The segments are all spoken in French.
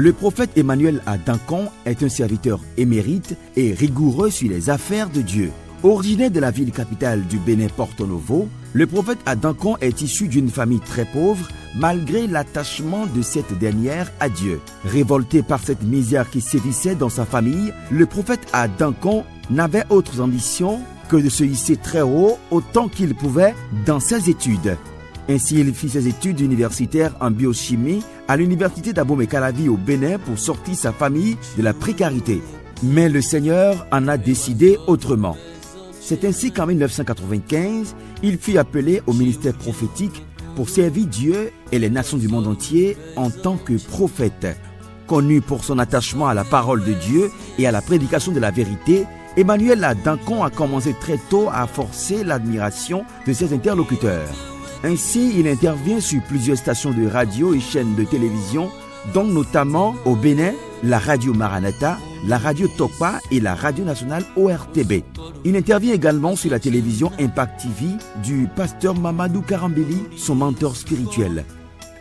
Le prophète Emmanuel à Dancon est un serviteur émérite et rigoureux sur les affaires de Dieu. Originaire de la ville capitale du Bénin, Porto Novo, le prophète à Dancon est issu d'une famille très pauvre malgré l'attachement de cette dernière à Dieu. Révolté par cette misère qui sévissait dans sa famille, le prophète à Dancon n'avait autres ambitions que de se hisser très haut autant qu'il pouvait dans ses études. Ainsi, il fit ses études universitaires en biochimie à l'université d'Abomey-Calavi au Bénin pour sortir sa famille de la précarité. Mais le Seigneur en a décidé autrement. C'est ainsi qu'en 1995, il fut appelé au ministère prophétique pour servir Dieu et les nations du monde entier en tant que prophète. Connu pour son attachement à la parole de Dieu et à la prédication de la vérité, Emmanuel à Dancon a commencé très tôt à forcer l'admiration de ses interlocuteurs. Ainsi, il intervient sur plusieurs stations de radio et chaînes de télévision, dont notamment au Bénin, la radio Maranatha, la radio Topa et la radio nationale ORTB. Il intervient également sur la télévision Impact TV du pasteur Mamadou Karambeli, son mentor spirituel.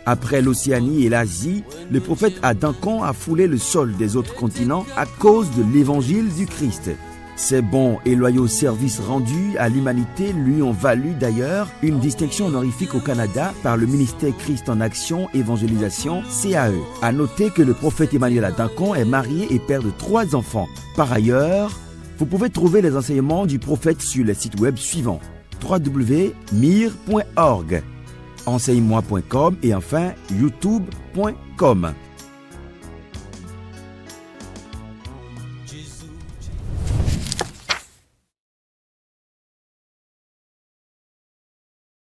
Après l'Océanie et l'Asie, le prophète à Dancon a foulé le sol des autres continents à cause de l'évangile du Christ. Ses bons et loyaux services rendus à l'humanité lui ont valu d'ailleurs une distinction honorifique au Canada par le ministère Christ en Action Évangélisation CAE. À noter que le prophète Emmanuel à Dancon est marié et père de 3 enfants. Par ailleurs, vous pouvez trouver les enseignements du prophète sur les sites web suivants: www.mir.org, enseigne-moi.com et enfin youtube.com.